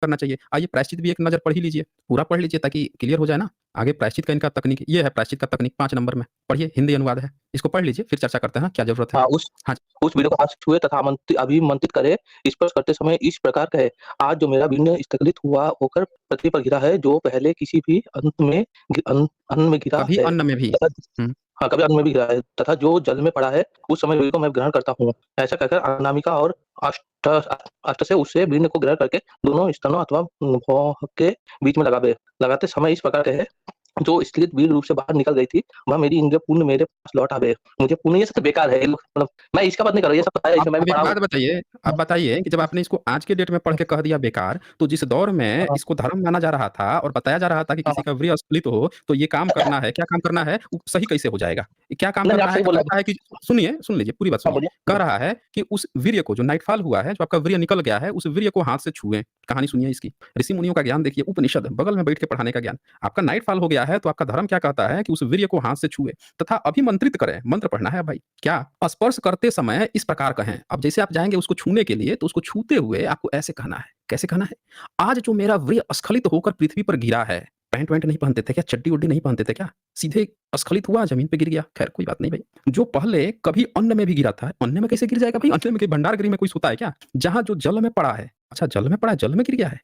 करना चाहिए। आइए प्रायश्चित भी एक नज़र पढ़ ही लीजिए, पूरा पढ़ लीजिए ताकि क्लियर हो जाए ना। आगे प्रायश्चित का इनका तकनीक ये है, प्रायश्चित का तकनीक 5 नंबर में, पढ़िए हिंदी अनुवाद है। इसको पढ़ लीजिए फिर चर्चा करते हैं क्या ज़रूरत है। हाँ, हाँ, उस वीडियो को हाथ से छुए तथा अभिमंत्रित करे, स्पर्श करते समय इस प्रकार कहे, आज जो मेरा भिन्न स्थगित हुआ होकर पृथ्वी पर गिरा है, जो पहले किसी भी अन्न में गिरा कभी है अन्न में भी। तथा हुँ, हाँ, कभी अन्न में भी गिरा है तथा जो जल में पड़ा है, उस समय वेद को मैं ग्रहण करता हूँ। ऐसा कहकर अनामिका और अष्ट से उससे भिन्न को ग्रहण करके दोनों स्तनों अथवा भौं के बीच में लगावे। लगाते समय इस प्रकार कहे, जो स्खलित वीर रूप से बाहर निकल गई थी, वह मेरी इंद्रिय पूर्ण मेरे पास लौट आवे। मुझे पूर्ण ये सब तो बेकार है, मतलब मैं इसका बात नहीं कर रहा हूँ, ये सब पता है, इसमें मैं भी अब एक पढ़ा हूँ। बात बताइए, आप बताइए कि जब आपने इसको आज के डेट में पढ़ के कह दिया बेकार, तो जिस दौर में हाँ, इसको धर्म माना जा रहा था और बताया जा रहा था कि हाँ, किसी का वीर्य स्खलित हो, तो ये काम करना है, क्या काम करना है? वो सही कैसे हो जाएगा? क्या काम नहीं, नहीं, आप करना है? सही बोल कह रहे रहा है कि सुनिए, सुन लीजिए, पूरी बात हाँ, सुनिए। बोलिए, कह बोलिए। रहा है कि उस वीर्य को जो नाइटफॉल हुआ है, जो आपका वीर्य निकल गया है, उस वीर्य को हाथ से छुएँ। कहानी सुनिए इसकी। ऋषि मुनियों का ज्ञान देखिए, उपनिषद, बगल में बैठ के पढ़ाने का ज्ञान। आपका नाइटफॉल हो गया है, तो आपका धर्म क्या कहता है कि उस वीर्य को हाथ से छुए तथा अभिमंत्रित करें। मंत्र पढ़ना है भाई। क्या? स्पर्श करते समय इस प्रकार कहें। अब जैसे आप जाएँगे उसको छूने के लिए, तो उसको छूते हुए आपको ऐसे कहना है। कैसे कहना है? आज जो मेरा वीर्य स्खलित होकर पृथ्वी पर गिरा है, पैंट-वैंट नहीं पहनते थे क्या? चड्डी-वड्डी नहीं पहनते थे क्या? सीधे स्खलित हुआ, ज़मीन पे गिर गया। खैर कोई बात नहीं भाई। जो पहले कभी अन्न में भी गिरा था, अन्न में कैसे गिर जाएगा भाई? अन्न में क्या भंडार गृह में कोई सोता है क्या? जहाँ जो जल में पड़ा है, अच्छा जल में पड़ा है, जल में गिर गया है।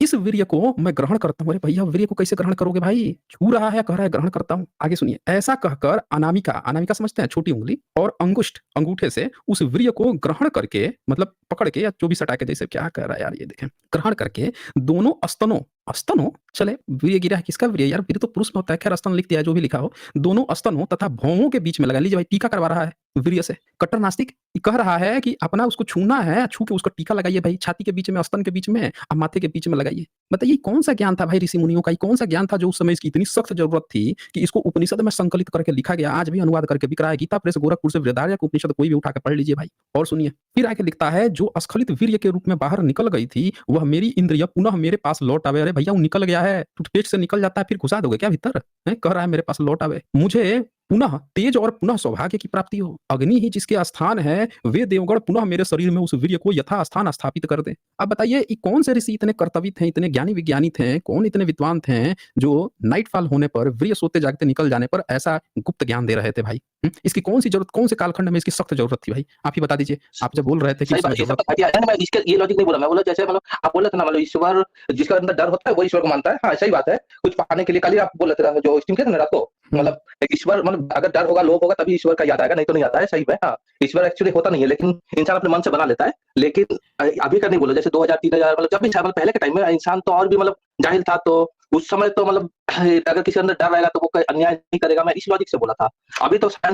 इस वीर्य को मैं ग्रहण करता हूँ। अरे भैया वीर्य को कैसे ग्रहण करोगे भाई? छू रहा है, कह रहा है ग्रहण करता हूँ। आगे सुनिए। ऐसा कहकर अनामिका, अनामिका समझते हैं छोटी उँगली और अंगुष्ठ, अंगूठे से उस वीर्य को ग्रहण करके मतलब पकड़ के या जो भी सटा के जैसे क्या कह रहा है यार ये देखें। ग्रहण करके दोनों स्तनों, स्तनों चले वीर्य गिरा है किसका वीर्य यार? वीर्य तो पुरुष में होता है। खैर स्तन लिख दिया है जो भी लिखा हो। दोनों स्तनों तथा भौहों के बीच में लगा लीजिए भाई टीका करवा रहा है वीर्य से। कट्टर नास्तिक कह रहा है कि अपना उसको छूना है, छू के उसको टीका लगाइए भाई छाती के बीच में, स्तन के बीच में और माथे के बीच में लगाइए। बताइए कौन सा ज्ञान था भाई ऋषि मुनियों का? कौन सा ज्ञान था जो उस समय इसकी इतनी सख्त जरूरत थी कि इसको उपनिषद में संकलित करके लिखा गया? आज भी अनुवाद करके बिक रहा है। गीता प्रेस गोरखपुर से वृहदारण्यक उपनिषद कोई भी उठा के पढ़ लीजिए भाई। और सुनिए फिर आके लिखता है जो स्खलित वीर्य के रूप में बाहर निकल गई थी, वह मेरी इंद्रिय पुनः मेरे पास लौट आवे। अरे भैया वो निकल गया है, टूथपेस्ट से निकल जाता है फिर घुसा दोगे क्या भीतर? कह रहा है मेरे पास लौट आवे। मुझे पुनः तेज और पुनः सौभाग्य की प्राप्ति हो। अग्नि ही जिसके स्थान है, वे देवगण पुनः मेरे शरीर में उस वीर्य को यथास्थान स्थापित कर दें। अब बताइए ये कौन से ऋषि इतने कर्तव्य थे, इतने ज्ञानी विज्ञानी थे, कौन इतने विद्वान थे जो नाइटफॉल होने पर, वीर्य सोते जागते निकल जाने पर ऐसा गुप्त ज्ञान दे रहे थे भाई? इसकी कौन सी जरूरत, कौन से कालखंड में इसकी सख्त जरूरत थी भाई? आप ही बता दीजिए। आप जब बोल रहे थे कि सही सख्त बात, ये सब जरूरत तो घटिया है ना, मैं इसके ये लॉजिक नहीं बोला, मैं बोला जैसे मतलब आप बोल रहे थे ना, मतलब ईश्वर जिसके अंदर डर होता है वो ईश्वर को मानता है। हाँ, सही बात है। कुछ पाने के लिए कल ही आप बोल रहे थे जो स्ट्रीम किया था ना रात को, हम्म, मतलब एक ईश्वर, मतलब अगर डर होगा, लोभ होगा तभी ईश्वर का याद आएगा, नहीं तो नहीं आता है। सही है। हाँ, ईश्वर एक्चुअली होता नहीं है, लेकिन इंसान अपने मन से बना लेता है। लेकिन अभी का नहीं बोला, जैसे 2000 3000 मतलब जब भी मतलब पहले के टाइम में इंसान तो और भी मतलब जाहिल था, तो उस समय तो मतलब अगर किसी के अंदर डर रहेगा तो वो कोई अन्याय नहीं करेगा। मैं इस लॉजिक से बोला था। अभी तो साइंस